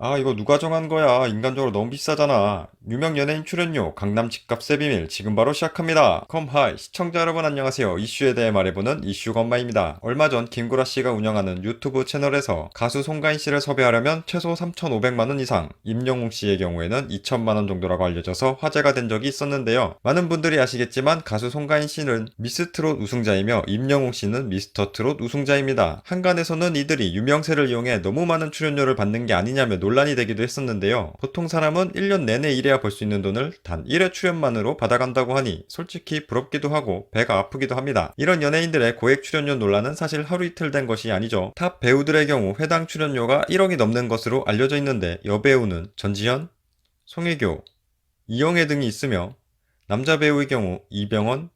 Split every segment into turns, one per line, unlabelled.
아, 이거 누가 정한 거야? 인간적으로 너무 비싸잖아. 유명 연예인 출연료, 강남 집값의 비밀, 지금 바로 시작합니다. 컴하이, 시청자 여러분 안녕하세요. 이슈에 대해 말해보는 이슈건마입니다. 얼마 전 김구라 씨가 운영하는 유튜브 채널에서 가수 송가인 씨를 섭외하려면 최소 3,500만 원 이상, 임영웅 씨의 경우에는 2천만 원 정도라고 알려져서 화제가 된 적이 있었는데요. 많은 분들이 아시겠지만 가수 송가인 씨는 미스트롯 우승자이며 임영웅 씨는 미스터 트롯 우승자입니다. 한간에서는 이들이 유명세를 이용해 너무 많은 출연료를 받는 게 아니냐며 논란이 되기도 했었는데요. 보통 사람은 1년 내내 일해야 벌 수 있는 돈을 단 1회 출연만으로 받아간다고 하니 솔직히 부럽기도 하고 배가 아프기도 합니다. 이런 연예인들의 고액 출연료 논란은 사실 하루 이틀 된 것이 아니죠. 탑 배우들의 경우 회당 출연료가 1억이 넘는 것으로 알려져 있는데 여배우는 전지현, 송혜교, 이영애 등이 있으며 남자 배우의 경우 이병헌,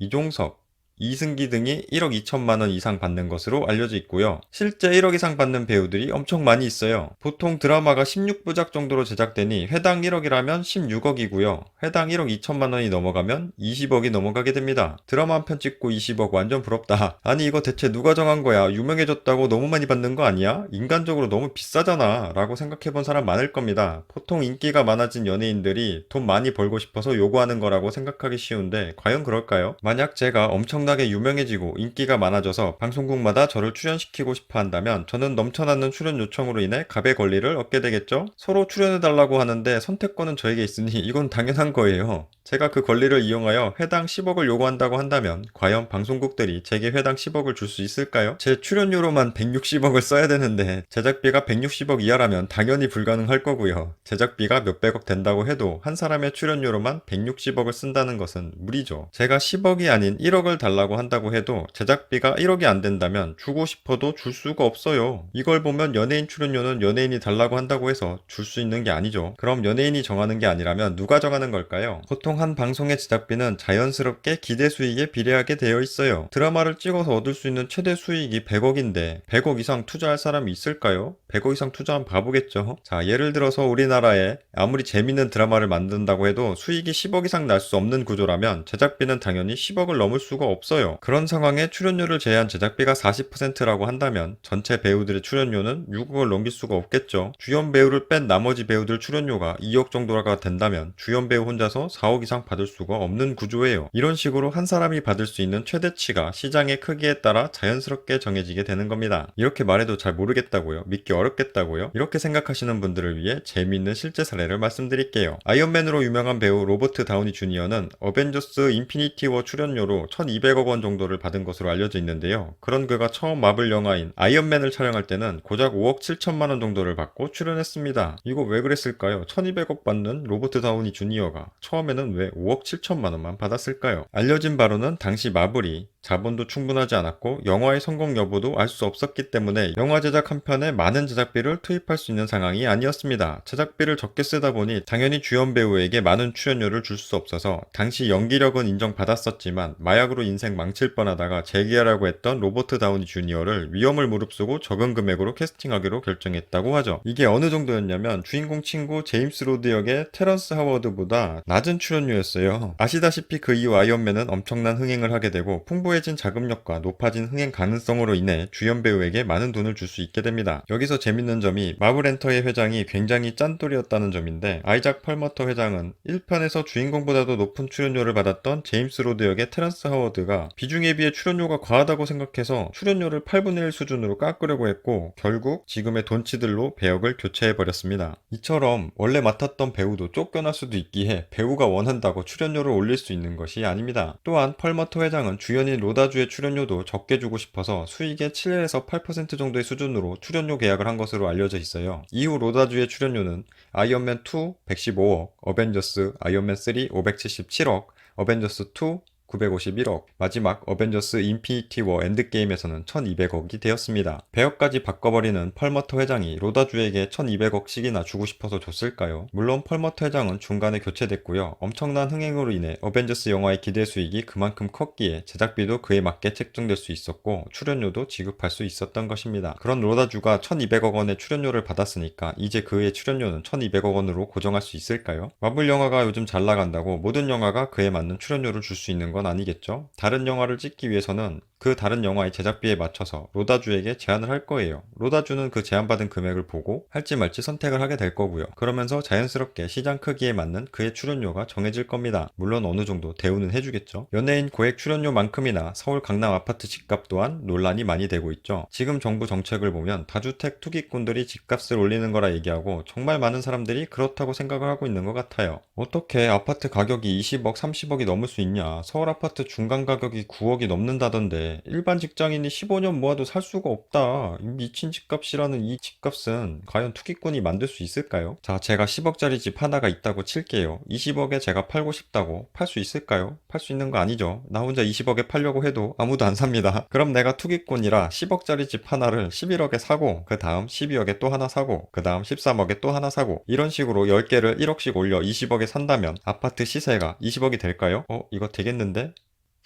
이종석, 이승기 등이 1억 2천만 원 이상 받는 것으로 알려져 있고요. 실제 1억 이상 받는 배우들이 엄청 많이 있어요. 보통 드라마가 16부작 정도로 제작되니 회당 1억이라면 16억이고요. 회당 1억 2천만 원이 넘어가면 20억이 넘어가게 됩니다. 드라마 한 편 찍고 20억 완전 부럽다. 아니 이거 대체 누가 정한 거야? 유명해졌다고 너무 많이 받는 거 아니야? 인간적으로 너무 비싸잖아 라고 생각해본 사람 많을 겁니다. 보통 인기가 많아진 연예인들이 돈 많이 벌고 싶어서 요구하는 거라고 생각하기 쉬운데 과연 그럴까요? 만약 제가 엄청나게 유명해지고 인기가 많아져서 방송국마다 저를 출연시키고 싶어 한다면 저는 넘쳐나는 출연 요청으로 인해 갑의 권리를 얻게 되겠죠? 서로 출연해달라고 하는데 선택권은 저에게 있으니 이건 당연한 거예요. 제가 그 권리를 이용하여 회당 10억을 요구한다고 한다면 과연 방송국들이 제게 회당 10억을 줄 수 있을까요? 제 출연료로만 160억을 써야 되는데 제작비가 160억 이하라면 당연히 불가능할 거고요. 제작비가 몇백억 된다고 해도 한 사람의 출연료로만 160억을 쓴다는 것은 무리죠. 제가 10억이 아닌 1억을 달라고 한다고 해도 제작비가 1억이 안 된다면 주고 싶어도 줄 수가 없어요. 이걸 보면 연예인 출연료는 연예인이 달라고 한다고 해서 줄 수 있는 게 아니죠. 그럼 연예인이 정하는 게 아니라면 누가 정하는 걸까요? 보통 한 방송의 제작비는 자연스럽게 기대 수익에 비례하게 되어 있어요. 드라마를 찍어서 얻을 수 있는 최대 수익이 100억인데 100억 이상 투자할 사람이 있을까요? 100억 이상 투자한 바보겠죠. 자, 예를 들어서 우리나라에 아무리 재밌는 드라마를 만든다고 해도 수익이 10억 이상 날 수 없는 구조라면 제작비는 당연히 10억을 넘을 수가 없어요. 그런 상황에 출연료를 제한 제작비가 40%라고 한다면 전체 배우들의 출연료는 6억을 넘길 수가 없겠죠. 주연 배우를 뺀 나머지 배우들 출연료가 2억 정도가 된다면 주연 배우 혼자서 4억 이상 받을 수가 없는 구조예요. 이런 식으로 한 사람이 받을 수 있는 최대치가 시장의 크기에 따라 자연스럽게 정해지게 되는 겁니다. 이렇게 말해도 잘 모르겠다고요? 믿기 어렵겠다고요? 이렇게 생각하시는 분들을 위해 재미있는 실제 사례를 말씀드릴게요. 아이언맨으로 유명한 배우 로버트 다우니 주니어는 어벤져스 인피니티 워 출연료로 1200억 원 정도를 받은 것으로 알려져 있는데요. 그런 그가 처음 마블 영화인 아이언맨을 촬영할 때는 고작 5억 7천만 원 정도를 받고 출연했습니다. 이거 왜 그랬을까요? 1200억 받는 로버트 다우니 주니어가 처음에는 왜 5억 7천만 원만 받았을까요? 알려진 바로는 당시 마블이 자본도 충분하지 않았고 영화의 성공 여부도 알 수 없었기 때문에 영화 제작 한 편에 많은 제작비를 투입할 수 있는 상황이 아니었습니다. 제작비를 적게 쓰다 보니 당연히 주연 배우에게 많은 출연료를 줄 수 없어서 당시 연기력은 인정받았었지만 마약으로 인생 망칠 뻔하다가 재기하라고 했던 로버트 다우니 주니어를 위험을 무릅쓰고 적은 금액으로 캐스팅하기로 결정했다고 하죠. 이게 어느 정도였냐면 주인공 친구 제임스 로드 역의 테런스 하워드보다 낮은 출연료였어요. 아시다시피 그 이후 아이언맨은 엄청난 흥행을 하게 되고 풍부해진 자금력과 높아진 흥행 가능성으로 인해 주연 배우에게 많은 돈을 줄 수 있게 됩니다. 여기서 재밌는 점이 마블엔터의 회장이 굉장히 짠돌이었다는 점인데 아이작 펄머터 회장은 1편에서 주인공보다도 높은 출연료를 받았던 제임스 로드 역의 테런스 하워드가 비중에 비해 출연료가 과하다고 생각해서 출연료를 8분의 1 수준으로 깎으려고 했고 결국 지금의 돈치들로 배역을 교체해버렸습니다. 이처럼 원래 맡았던 배우도 쫓겨날 수도 있기에 배우가 원한다고 출연료를 올릴 수 있는 것이 아닙니다. 또한 펄머터 회장은 주연인 로다주의 출연료도 적게 주고 싶어서 수익의 7에서 8% 정도의 수준으로 출연료 계약을 한 것으로 알려져 있어요. 이후 로다주의 출연료는 아이언맨 2 115억, 어벤져스 아이언맨 3 577억, 어벤져스 2 951억, 마지막 어벤져스 인피니티 워 엔드게임에서는 1200억이 되었습니다. 배역까지 바꿔버리는 펄머터 회장이 로다주에게 1200억씩이나 주고 싶어서 줬을까요? 물론 펄머터 회장은 중간에 교체됐고요. 엄청난 흥행으로 인해 어벤져스 영화의 기대 수익이 그만큼 컸기에 제작비도 그에 맞게 책정될 수 있었고 출연료도 지급할 수 있었던 것입니다. 그런 로다주가 1200억 원의 출연료를 받았으니까 이제 그의 출연료는 1200억 원으로 고정할 수 있을까요? 마블 영화가 요즘 잘 나간다고 모든 영화가 그에 맞는 출연료를 줄 수 있는 건 아니겠죠. 다른 영화를 찍기 위해서는 그 다른 영화의 제작비에 맞춰서 로다주에게 제안을 할 거예요. 로다주는 그 제안받은 금액을 보고 할지 말지 선택을 하게 될 거고요. 그러면서 자연스럽게 시장 크기에 맞는 그의 출연료가 정해질 겁니다. 물론 어느 정도 대우는 해주겠죠. 연예인 고액 출연료만큼이나 서울 강남 아파트 집값 또한 논란이 많이 되고 있죠. 지금 정부 정책을 보면 다주택 투기꾼들이 집값을 올리는 거라 얘기하고 정말 많은 사람들이 그렇다고 생각을 하고 있는 것 같아요. 어떻게 아파트 가격이 20억, 30억이 넘을 수 있냐? 서울 아파트 중간 가격이 9억이 넘는다던데 일반 직장인이 15년 모아도 살 수가 없다. 이 미친 집값이라는 이 집값은 과연 투기꾼이 만들 수 있을까요? 자, 제가 10억짜리 집 하나가 있다고 칠게요. 20억에 제가 팔고 싶다고 팔 수 있을까요? 팔 수 있는 거 아니죠. 나 혼자 20억에 팔려고 해도 아무도 안 삽니다. 그럼 내가 투기꾼이라 10억짜리 집 하나를 11억에 사고 그 다음 12억에 또 하나 사고 그 다음 13억에 또 하나 사고 이런 식으로 10개를 1억씩 올려 20억에 산다면 아파트 시세가 20억이 될까요? 이거 되겠는데?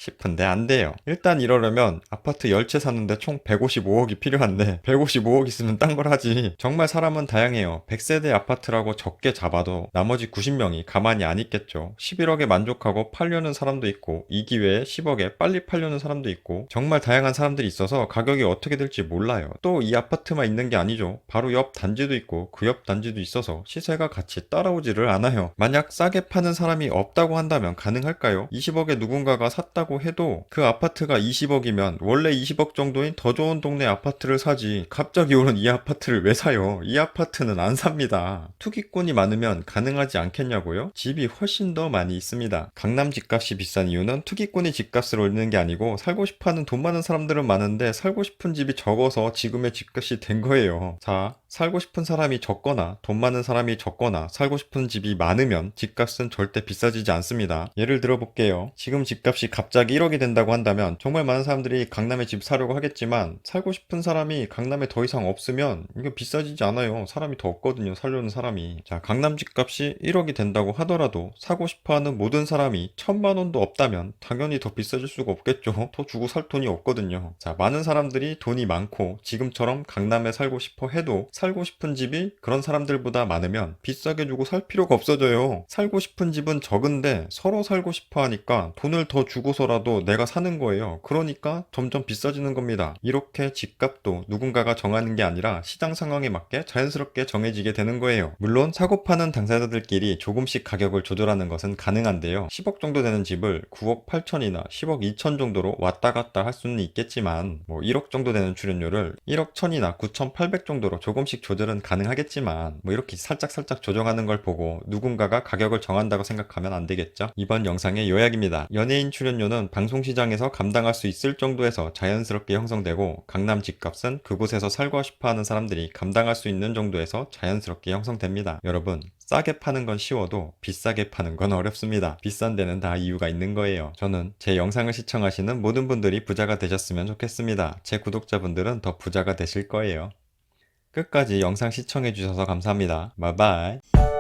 싶은데 안 돼요. 일단 이러려면 아파트 10채 사는데 총 155억이 필요한데 155억 있으면 딴 걸 하지. 정말 사람은 다양해요. 100세대 아파트라고 적게 잡아도 나머지 90명이 가만히 안 있겠죠. 11억에 만족하고 팔려는 사람도 있고 이 기회에 10억에 빨리 팔려는 사람도 있고 정말 다양한 사람들이 있어서 가격이 어떻게 될지 몰라요. 또 이 아파트만 있는 게 아니죠. 바로 옆 단지도 있고 그 옆 단지도 있어서 시세가 같이 따라오지를 않아요. 만약 싸게 파는 사람이 없다고 한다면 가능할까요? 20억에 누군가가 샀다고 해도 그 아파트가 20억이면 원래 20억 정도인 더 좋은 동네 아파트를 사지 갑자기 오른 이 아파트를 왜 사요? 이 아파트는 안 삽니다. 투기꾼이 많으면 가능하지 않겠냐고요? 집이 훨씬 더 많이 있습니다. 강남 집값이 비싼 이유는 투기꾼이 집값을 올리는 게 아니고 살고 싶어하는 돈 많은 사람들은 많은데 살고 싶은 집이 적어서 지금의 집값이 된 거예요. 자, 살고 싶은 사람이 적거나 돈 많은 사람이 적거나 살고 싶은 집이 많으면 집값은 절대 비싸지지 않습니다. 예를 들어 볼게요. 지금 집값이 갑자기 1억이 된다고 한다면 정말 많은 사람들이 강남에 집 사려고 하겠지만 살고 싶은 사람이 강남에 더 이상 없으면 이게 비싸지지 않아요. 사람이 더 없거든요. 살려는 사람이. 자, 강남 집값이 1억이 된다고 하더라도 사고 싶어하는 모든 사람이 1000만 원도 없다면 당연히 더 비싸질 수가 없겠죠. 더 주고 살 돈이 없거든요. 자, 많은 사람들이 돈이 많고 지금처럼 강남에 살고 싶어 해도 살고 싶은 집이 그런 사람들보다 많으면 비싸게 주고 살 필요가 없어져요. 살고 싶은 집은 적은데 서로 살고 싶어 하니까 돈을 더 주고서라도 내가 사는 거예요. 그러니까 점점 비싸지는 겁니다. 이렇게 집값도 누군가가 정하는 게 아니라 시장 상황에 맞게 자연스럽게 정해지게 되는 거예요. 물론 사고 파는 당사자들끼리 조금씩 가격을 조절하는 것은 가능한데요. 10억 정도 되는 집을 9억 8천이나 10억 2천 정도로 왔다 갔다 할 수는 있겠지만 1억 정도 되는 출연료를 1억 1000이나 9,800 정도로 조금씩 조절은 가능하겠지만 이렇게 살짝살짝 조정하는 걸 보고 누군가가 가격을 정한다고 생각하면 안 되겠죠. 이번 영상의 요약입니다. 연예인 출연료는 방송시장에서 감당할 수 있을 정도에서 자연스럽게 형성되고 강남 집값은 그곳에서 살고 싶어하는 사람들이 감당할 수 있는 정도에서 자연스럽게 형성됩니다. 여러분, 싸게 파는 건 쉬워도 비싸게 파는 건 어렵습니다. 비싼 데는 다 이유가 있는 거예요. 저는 제 영상을 시청하시는 모든 분들이 부자가 되셨으면 좋겠습니다. 제 구독자분들은 더 부자가 되실 거예요. 끝까지 영상 시청해주셔서 감사합니다. 바이바이.